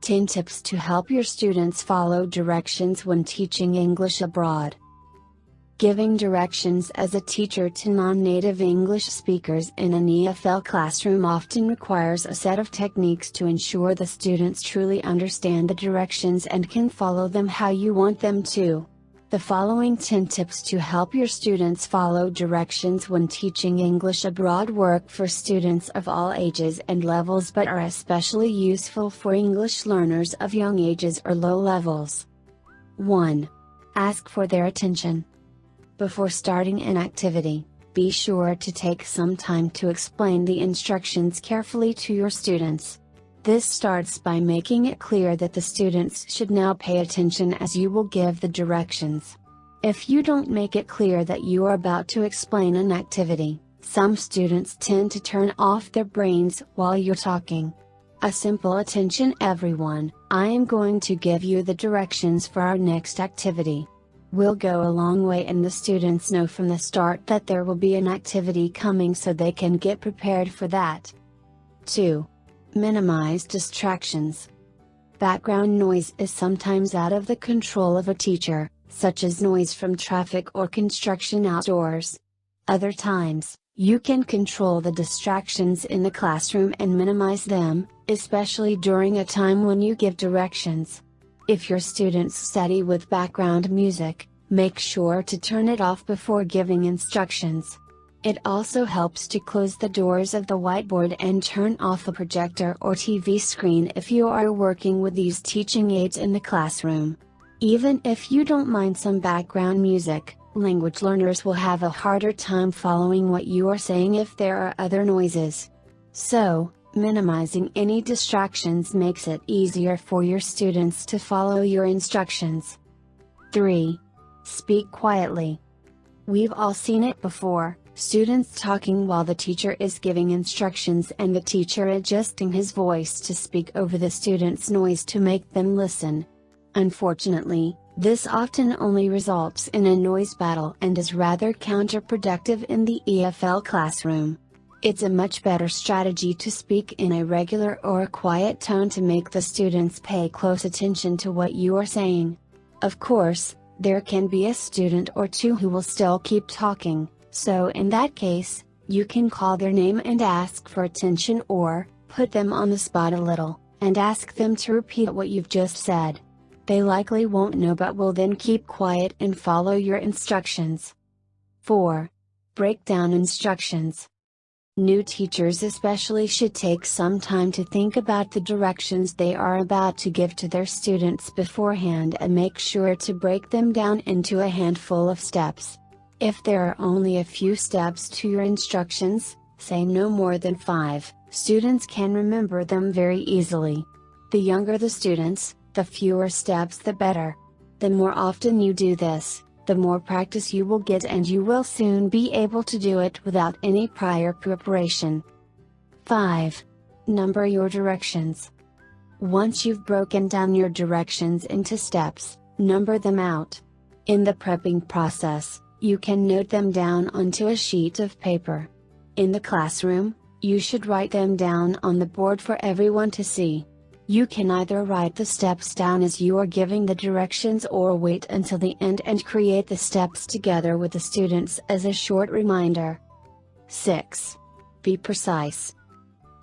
10 Tips to help your students follow directions when teaching English abroad. Giving directions as a teacher to non-native English speakers in an EFL classroom often requires a set of techniques to ensure the students truly understand the directions and can follow them how you want them to. The following 10 tips to help your students follow directions when teaching English abroad work for students of all ages and levels but are especially useful for English learners of young ages or low levels. 1. Ask for their attention. Before starting an activity, be sure to take some time to explain the instructions carefully to your students. This starts by making it clear that the students should now pay attention as you will give the directions. If you don't make it clear that you are about to explain an activity, some students tend to turn off their brains while you're talking. A simple "Attention everyone, I am going to give you the directions for our next activity" will go a long way, and the students know from the start that there will be an activity coming so they can get prepared for that. 2. Minimize distractions. Background noise is sometimes out of the control of a teacher, such as noise from traffic or construction outdoors. Other times, you can control the distractions in the classroom and minimize them, especially during a time when you give directions. If your students study with background music, make sure to turn it off before giving instructions. It also helps to close the doors of the whiteboard and turn off the projector or TV screen if you are working with these teaching aids in the classroom. Even if you don't mind some background music, language learners will have a harder time following what you are saying if there are other noises. So, minimizing any distractions makes it easier for your students to follow your instructions. 3. Speak quietly. We've all seen it before. Students talking while the teacher is giving instructions and the teacher adjusting his voice to speak over the students' noise to make them listen. Unfortunately, this often only results in a noise battle and is rather counterproductive in the EFL classroom. It's a much better strategy to speak in a regular or a quiet tone to make the students pay close attention to what you are saying. Of course, there can be a student or two who will still keep talking. So in that case, you can call their name and ask for attention, or put them on the spot a little, and ask them to repeat what you've just said. They likely won't know but will then keep quiet and follow your instructions. 4. Break down instructions. New teachers especially should take some time to think about the directions they are about to give to their students beforehand and make sure to break them down into a handful of steps. If there are only a few steps to your instructions, say no more than 5, students can remember them very easily. The younger the students, the fewer steps the better. The more often you do this, the more practice you will get and you will soon be able to do it without any prior preparation. 5. Number your directions. Once you've broken down your directions into steps, number them out. In the prepping process, you can note them down onto a sheet of paper. In the classroom, you should write them down on the board for everyone to see. You can either write the steps down as you are giving the directions or wait until the end and create the steps together with the students as a short reminder. 6. Be precise.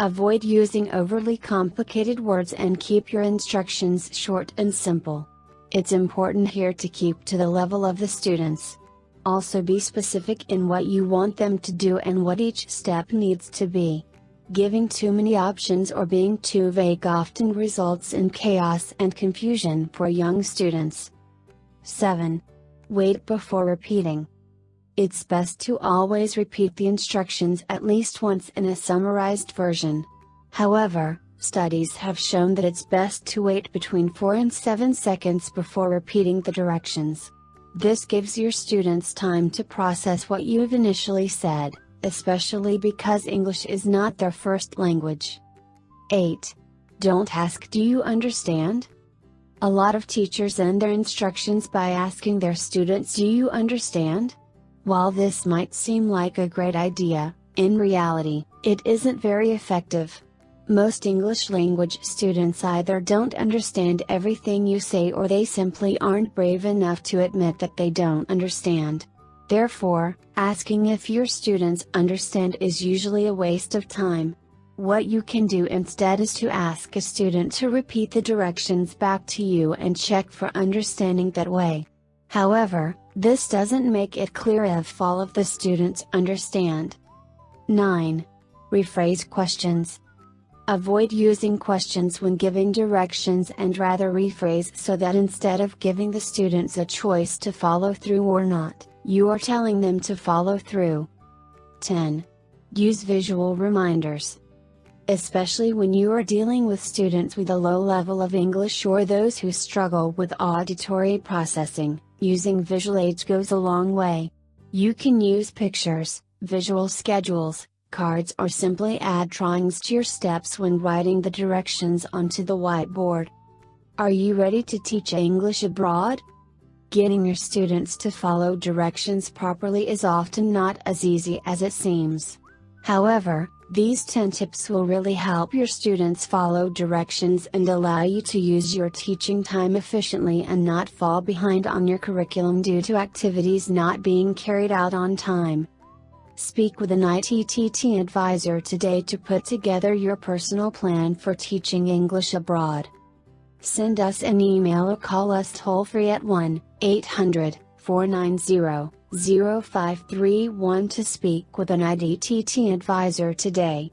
Avoid using overly complicated words and keep your instructions short and simple. It's important here to keep to the level of the students. Also be specific in what you want them to do and what each step needs to be. Giving too many options or being too vague often results in chaos and confusion for young students. 7. Wait before repeating. It's best to always repeat the instructions at least once in a summarized version. However, studies have shown that it's best to wait between 4 and 7 seconds before repeating the directions. This gives your students time to process what you've initially said, especially because English is not their first language. 8. Don't ask "Do you understand?" A lot of teachers end their instructions by asking their students "Do you understand?" While this might seem like a great idea, in reality, it isn't very effective. Most English language students either don't understand everything you say or they simply aren't brave enough to admit that they don't understand. Therefore, asking if your students understand is usually a waste of time. What you can do instead is to ask a student to repeat the directions back to you and check for understanding that way. However, this doesn't make it clear if all of the students understand. 9. Rephrase questions. Avoid using questions when giving directions and rather rephrase so that instead of giving the students a choice to follow through or not, you are telling them to follow through. 10. Use visual reminders. Especially when you are dealing with students with a low level of English or those who struggle with auditory processing, using visual aids goes a long way. You can use pictures, visual schedules, cards, or simply add drawings to your steps when writing the directions onto the whiteboard. Are you ready to teach English abroad? Getting your students to follow directions properly is often not as easy as it seems. However, these 10 tips will really help your students follow directions and allow you to use your teaching time efficiently and not fall behind on your curriculum due to activities not being carried out on time. Speak with an ITTT advisor today to put together your personal plan for teaching English abroad. Send us an email or call us toll-free at 1-800-490-0531 to speak with an ITTT advisor today.